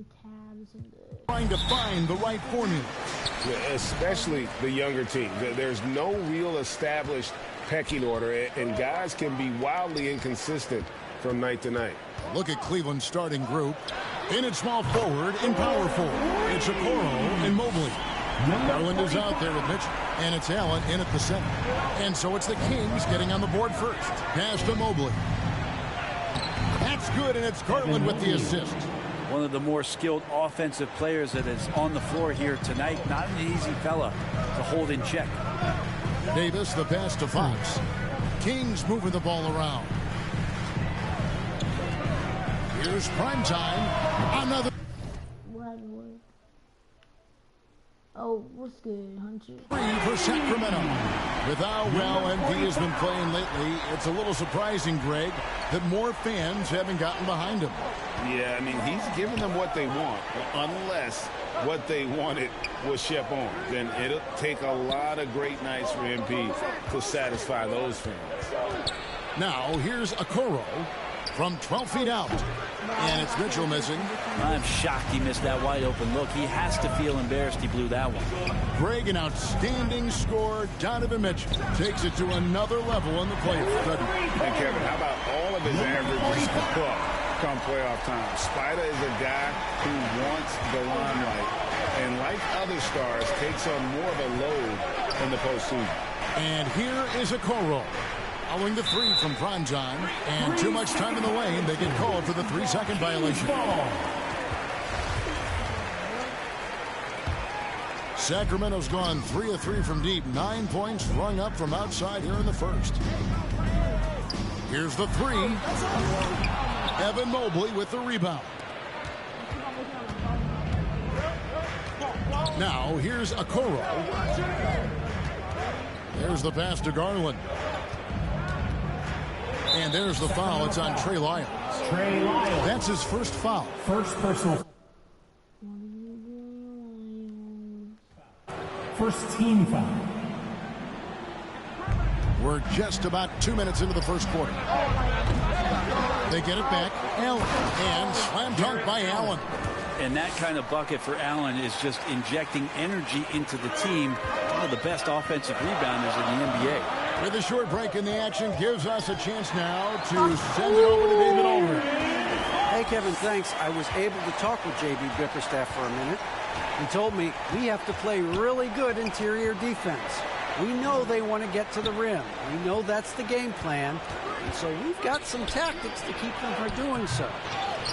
the tabs and the... Trying to find the right formula. Yeah, especially the younger teams. There's no real established pecking order, and guys can be wildly inconsistent from night to night. Look at Cleveland's starting group. In at small forward, in power forward, it's Okoro and Mobley. Garland is out there with Mitchell, and it's Allen in at the center. And so it's the Kings getting on the board first. Pass to Mobley. That's good, and it's Garland with the assist. One of the more skilled offensive players that is on the floor here tonight. Not an easy fella to hold in check. Davis, the pass to Fox. Kings moving the ball around. Here's prime time. Another. Oh, what's good, Hunter? Three for Sacramento. Without Allen, he has been playing lately. It's a little surprising, Greg, that more fans haven't gotten behind him. Yeah, I mean, he's giving them what they want, unless what they wanted was Shep on. Then it'll take a lot of great nights for MP to satisfy those fans. Now, here's Okoro from 12 feet out. And it's Mitchell missing. I'm shocked he missed that wide open look. He has to feel embarrassed he blew that one. Greg, an outstanding score. Donovan Mitchell takes it to another level in the playoff. And Kevin, how about all of his averages come playoff time? Spider is a guy who wants the limelight, and like other stars, takes on more of a load in the postseason. And here is Okoro. Following the three from primetime, and too much time in the lane, they get called for the 3-second violation. Sacramento's gone 3 of 3 from deep, 9 points rung up from outside here in the first. Here's the three. Evan Mobley with the rebound. Now here's Okoro. There's the pass to Garland. And there's the foul. It's on Trey Lyles. That's his first foul. First personal. First team foul. We're just about 2 minutes into the first quarter. They get it back. Allen. And slam dunk by Allen. And that kind of bucket for Allen is just injecting energy into the team. One of the best offensive rebounders in the NBA. With a short break in the action, gives us a chance now to send it over to David Aldridge. Hey, Kevin, thanks. I was able to talk with J.B. Bickerstaff for a minute. He told me we have to play really good interior defense. We know they want to get to the rim. We know that's the game plan. And so we've got some tactics to keep them from doing so.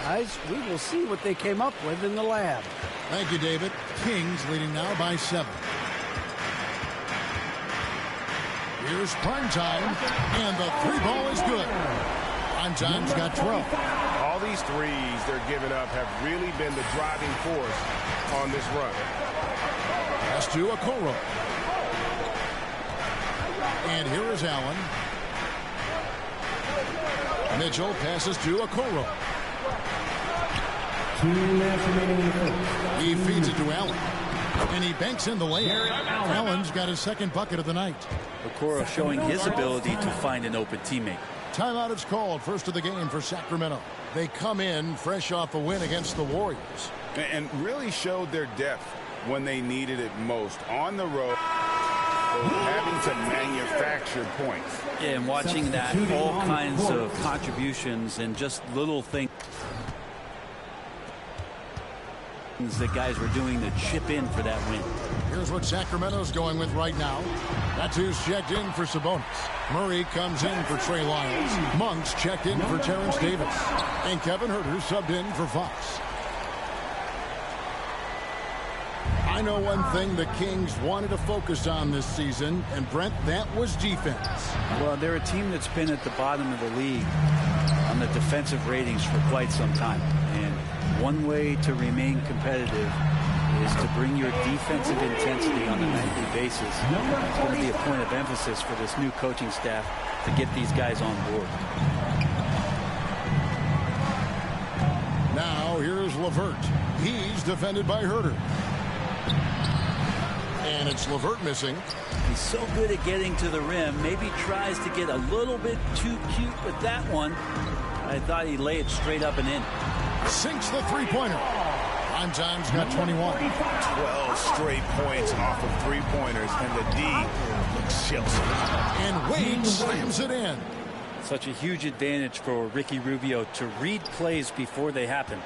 Guys, we will see what they came up with in the lab. Thank you, David. Kings leading now by 7. Here's primetime, and the three ball is good. Primetime's got 12. All these threes they're giving up have really been the driving force on this run. Pass to Okoro. And here is Allen. Mitchell passes to Okoro. 2 minutes remaining in the first. He feeds it to Allen. And he banks in the layup. Allen's got his second bucket of the night. Okoro showing his ability to find an open teammate. Timeout is called. First of the game for Sacramento. They come in fresh off a win against the Warriors. And really showed their depth when they needed it most. On the road, having to manufacture points. Yeah, and watching that, all kinds of contributions and just little things that guys were doing to chip in for that win. Here's what Sacramento's going with right now. That's who's checked in for Sabonis. Murray comes in for Trey Lyles. Monk's checked in for Terrence Davis. And Kevin Huerter subbed in for Fox. I know one thing the Kings wanted to focus on this season, and Brent, that was defense. Well, they're a team that's been at the bottom of the league on the defensive ratings for quite some time. And one way to remain competitive is to bring your defensive intensity on a nightly basis. It's going to be a point of emphasis for this new coaching staff to get these guys on board. Now here's LeVert. He's defended by Huerter. And it's LeVert missing. He's so good at getting to the rim. Maybe tries to get a little bit too cute with that one. I thought he'd lay it straight up and in. Sinks the three-pointer. Primetime's got 21. 12 straight points off of three-pointers, and the D looks chills. And Wade slams it in. Such a huge advantage for Ricky Rubio to read plays before they happen.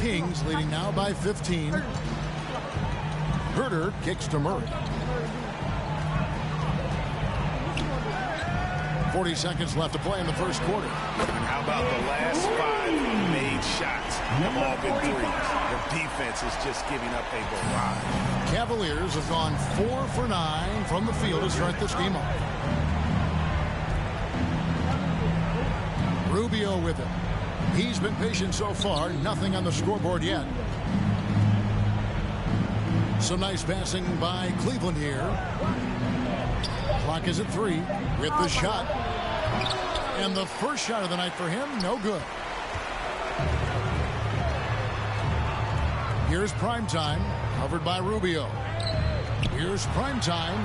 Kings leading now by 15. Herter kicks to Murray. 40 seconds left to play in the first quarter. And how about the last 5 made shots have all been threes? The defense is just giving up a barrage. Cavaliers have gone 4 for 9 from the field to start this game off. Rubio with it. He's been patient so far. Nothing on the scoreboard yet. Some nice passing by Cleveland here. Clock is at 3 with the shot. And the first shot of the night for him, no good. Here's Primetime, covered by Rubio. Here's Primetime.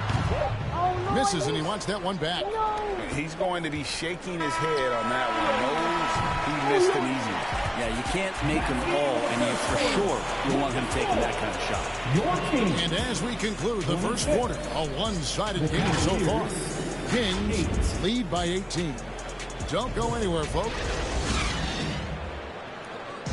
Misses, and he wants that one back. He's going to be shaking his head on that one. Knows he missed an easy one. Yeah, you can't make them all, and you for sure you want him taking that kind of shot. And as we conclude the first quarter, a one-sided game so far. Kings lead by 18. Don't go anywhere, folks.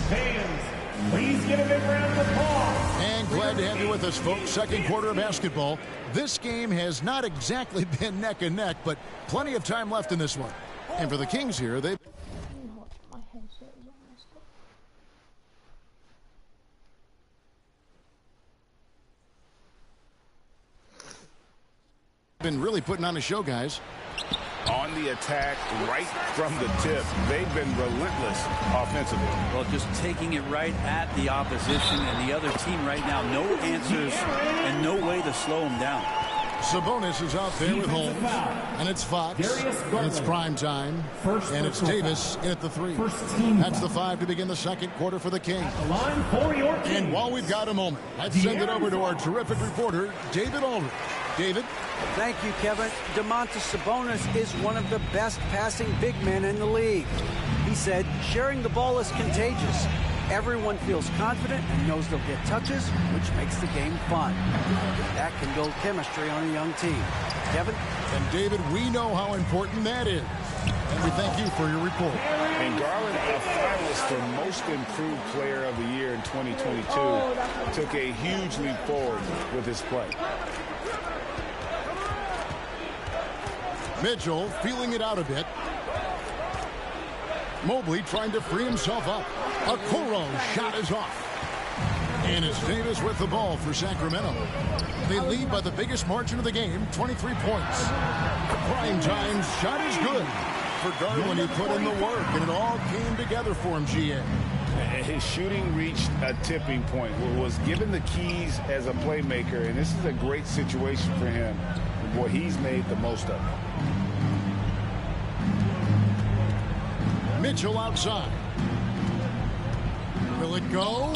Fans, please give a big round of applause. And glad to have you with us, folks. Second quarter of basketball. This game has not exactly been neck and neck, but plenty of time left in this one. And for the Kings here, they've My headset is on this stuff. been really putting on a show, guys. On the attack, right from the tip. They've been relentless offensively. Well, just taking it right at the opposition and the other team right now. No answers and no way to slow them down. Sabonis is out there with Holmes, and it's Fox, and it's Primetime, and it's Davis in at the 3. That's the 5 to begin the second quarter for the Kings. And while we've got a moment, let's send it over to our terrific reporter, David Aldridge. David? Thank you, Kevin. Domantas Sabonis is one of the best passing big men in the league. He said, sharing the ball is contagious. Everyone feels confident and knows they'll get touches, which makes the game fun. That can build chemistry on a young team. Kevin? And David, we know how important that is. And we thank you for your report. And Garland, a finalist for Most Improved Player of the Year in 2022, took a huge leap forward with his play. Mitchell feeling it out a bit. Mobley trying to free himself up. Okoro's shot is off. And it's Davis with the ball for Sacramento. They lead by the biggest margin of the game, 23 points. Primetime's shot is good for Garland, who put in the work, and it all came together for him, GA. His shooting reached a tipping point, was given the keys as a playmaker, and this is a great situation for him. Boy, he's made the most of it. Mitchell outside. Will it go?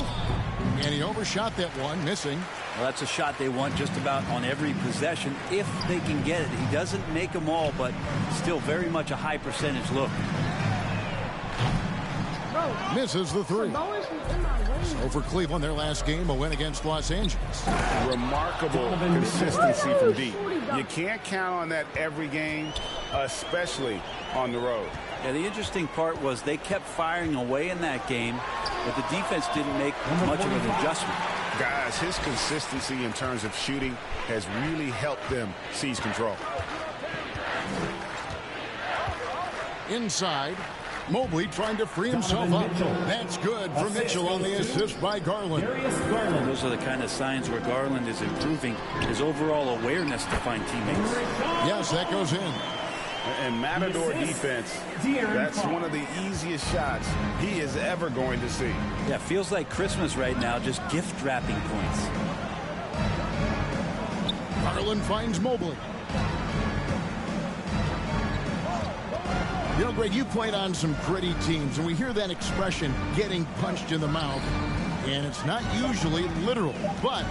And he overshot that one, missing. Well, that's a shot they want just about on every possession if they can get it. He doesn't make them all, but still very much a high percentage look. Misses the 3. So for Cleveland, their last game, a win against Los Angeles. Remarkable consistency from deep. You can't count on that every game, especially on the road. Yeah, the interesting part was they kept firing away in that game, but the defense didn't make much of an adjustment. Guys, his consistency in terms of shooting has really helped them seize control. Inside, Mobley trying to free himself up. That's good for Mitchell on the assist by Garland. Those are the kind of signs where Garland is improving his overall awareness to find teammates. Yes, that goes in. And Matador defense, that's one of the easiest shots he is ever going to see. Yeah, feels like Christmas right now, just gift wrapping points. Garland finds Mobley. You know, Greg, you played on some gritty teams, and we hear that expression, getting punched in the mouth, and it's not usually literal, but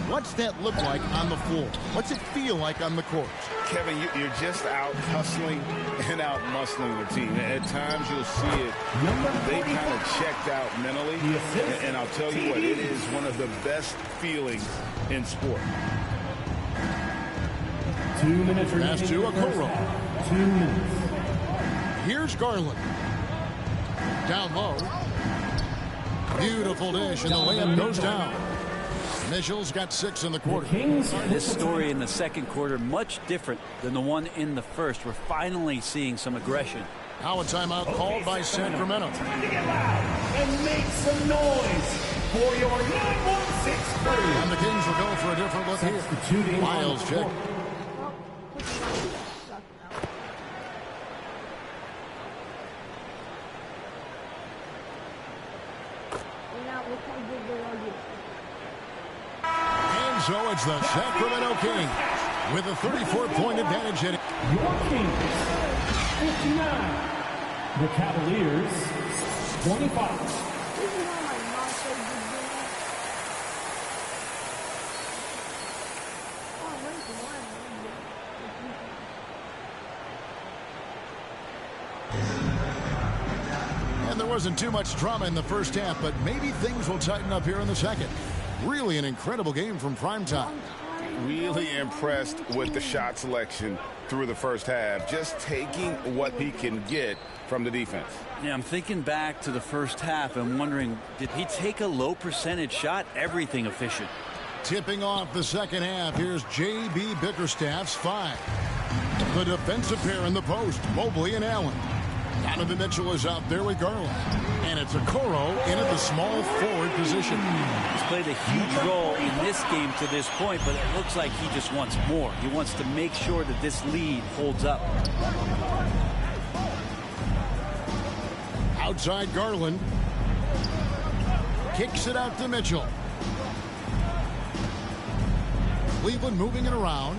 What's that look like on the floor? What's it feel like on the court? Kevin, you're just out hustling and out muscling the team. At times you'll see it. They kind of checked out mentally. And I'll tell you what, it is one of the best feelings in sport. 2 minutes remaining. Pass to Okoro. 2 minutes. Here's Garland. Down low. Beautiful dish, and the layup goes down. Mitchell's got 6 in the quarter. This story in the second quarter much different than the one in the first. We're finally seeing some aggression. Now a timeout called by Sacramento. Time to get loud and make some noise for your 916 crew. And the Kings will go for a different look here. Miles check. And so it's the Sacramento Kings with a 34-point advantage in it. Your Kings, 59. The Cavaliers, 25. And there wasn't too much drama in the first half, but maybe things will tighten up here in the second. Really an incredible game from primetime. Really impressed with the shot selection through the first half. Just taking what he can get from the defense. Yeah, I'm thinking back to the first half and wondering, did he take a low percentage shot? Everything efficient. Tipping off the second half, here's J.B. Bickerstaff's 5. The defensive pair in the post, Mobley and Allen. Donovan Mitchell is out there with Garland. And it's Okoro in at the small forward position. He's played a huge role in this game to this point, but it looks like he just wants more. He wants to make sure that this lead holds up. Outside Garland. Kicks it out to Mitchell. Cleveland moving it around.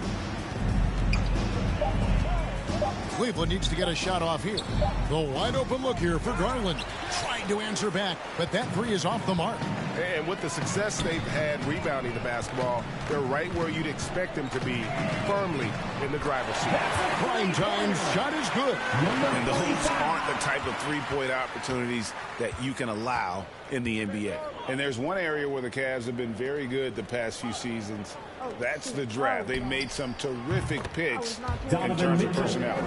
Cleveland needs to get a shot off here. The wide open look here for Garland. Trying to answer back, but that 3 is off the mark. And with the success they've had rebounding the basketball, they're right where you'd expect them to be, firmly in the driver's seat. Prime time shot is good. And those aren't the type of three-point opportunities that you can allow in the NBA. And there's one area where the Cavs have been very good the past few seasons. That's the draft. They've made some terrific picks in terms of personnel.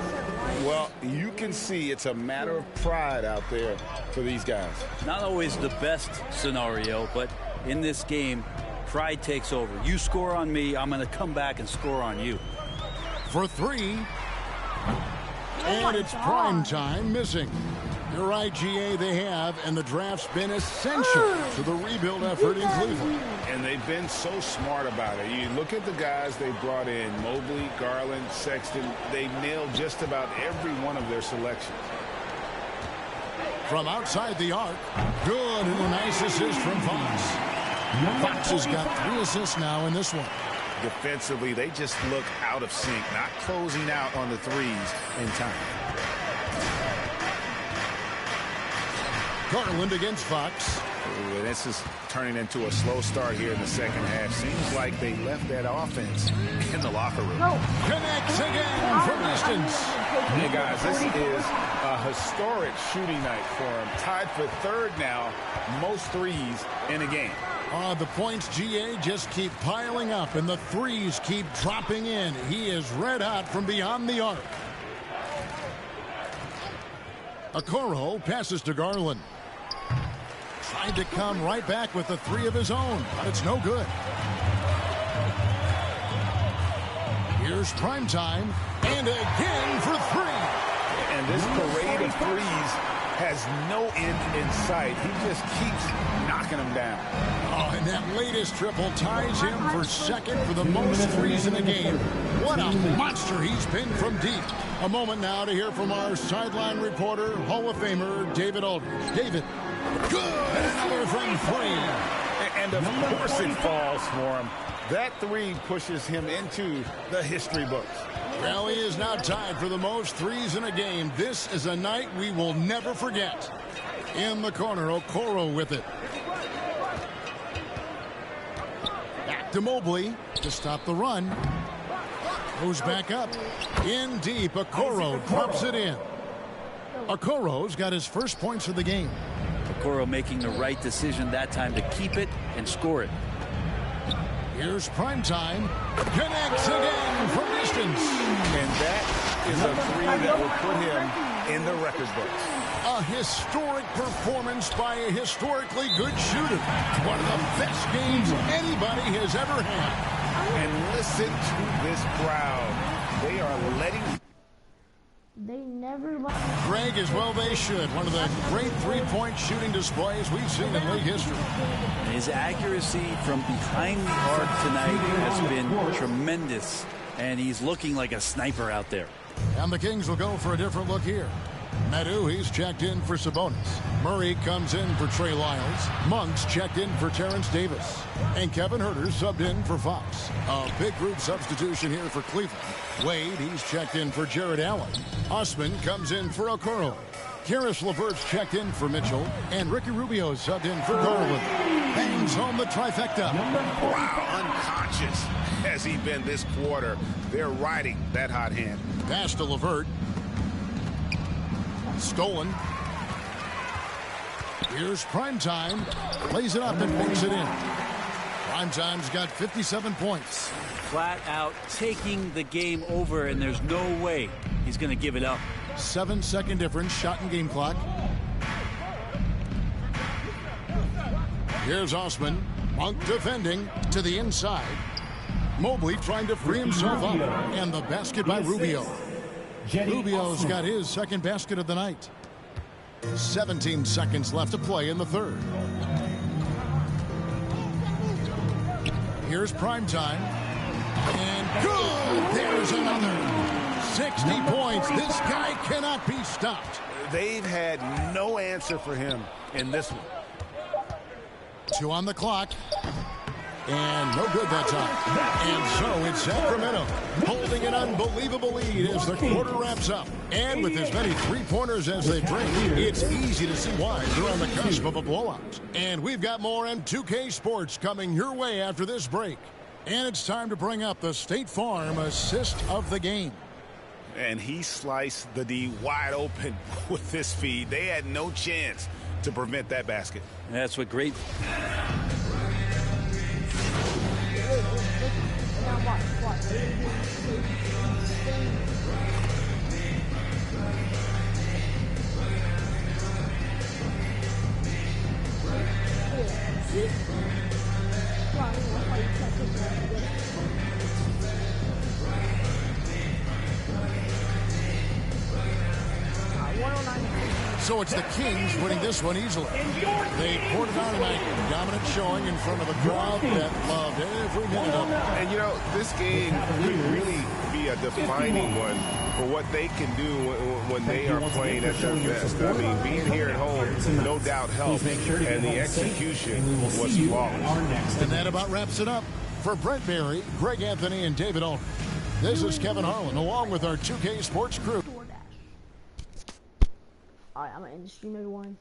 Well, you can see it's a matter of pride out there for these guys. Not always the best scenario, but in this game, pride takes over. You score on me, I'm going to come back and score on you. For 3. And it's prime time missing. You're right, GA, they have, and the draft's been essential to the rebuild effort in Cleveland. And they've been so smart about it. You look at the guys they brought in, Mobley, Garland, Sexton. They nailed just about every one of their selections. From outside the arc, good, and a nice assist from Fox. Fox has got 3 assists now in this one. Defensively, they just look out of sync, not closing out on the threes in time. Garland against Fox. Ooh, this is turning into a slow start here in the second half. Seems like they left that offense in the locker room. Connects again from distance. Hey, guys, this is a historic shooting night for him. Tied for 3rd now, most threes in a game. The points, GA, just keep piling up, and the threes keep dropping in. He is red hot from beyond the arc. Okoro passes to Garland. Tried to come right back with the 3 of his own, but it's no good. Here's prime time, and again for 3. And this parade of threes has no end in sight. He just keeps knocking them down. Oh, and that latest triple ties him for 2nd for the most threes in the game. What a monster he's been from deep. A moment now to hear from our sideline reporter, Hall of Famer David Aldridge. David, good, another from 3. And of course it falls for him. That 3 pushes him into the history books. Well, he is now tied for the most threes in a game. This is a night we will never forget. In the corner, Okoro with it. Back to Mobley to stop the run. Moves back up. In deep. Okoro drops it in. Okoro's got his first points of the game. Okoro making the right decision that time to keep it and score it. Here's Primetime. Connects again from distance. And that is a three that will put him in the record books. A historic performance by a historically good shooter. One of the best games anybody has ever had. And listen to this crowd. They are letting... They never let Greg, as well they should. One of the great three-point shooting displays we've seen in league history. His accuracy from behind the arc tonight has been tremendous, and he's looking like a sniper out there. And the Kings will go for a different look here. Medu, he's checked in for Sabonis. Murray comes in for Trey Lyles. Monk's checked in for Terrence Davis. And Kevin Huerter subbed in for Fox. A big group substitution here for Cleveland. Wade, he's checked in for Jared Allen. Osman comes in for Okoro. Karis LeVert's checked in for Mitchell. And Ricky Rubio subbed in for Garland. Bangs home the trifecta. Wow, unconscious has he been this quarter. They're riding that hot hand. Pass to LeVert. Stolen. Here's Primetime. Lays it up and banks it in. Primetime's got 57 points. Flat out taking the game over, and there's no way he's going to give it up. 7-second difference, shot and game clock. Here's Osman. Monk defending to the inside. Mobley trying to free himself up. And the basket by Rubio. Rubio's got his second basket of the night. 17 seconds left to play in the third. Here's Primetime. And good! There's another. 60 points. This guy cannot be stopped. They've had no answer for him in this one. 2 on the clock. And no good that time. And so it's Sacramento holding an unbelievable lead as the quarter wraps up. And with as many three-pointers as they've drained, it's easy to see why they're on the cusp of a blowout. And we've got more M2K Sports coming your way after this break. And it's time to bring up the State Farm assist of the game. And he sliced the D wide open with this feed. They had no chance to prevent that basket. That's what great... Now watch. So it's the Kings winning this one easily. They poured it on tonight, dominant showing in front of a crowd that loved every minute of it. And, you know, this game could really be a defining one for what they can do when they are playing at their best. I mean, being here at home, no doubt helped, and the execution was flawless. And that about wraps it up. For Brent Berry, Greg Anthony, and David Aldridge, this is Kevin Harlan, along with our 2K Sports crew. Alright, I'm gonna end the stream, everyone.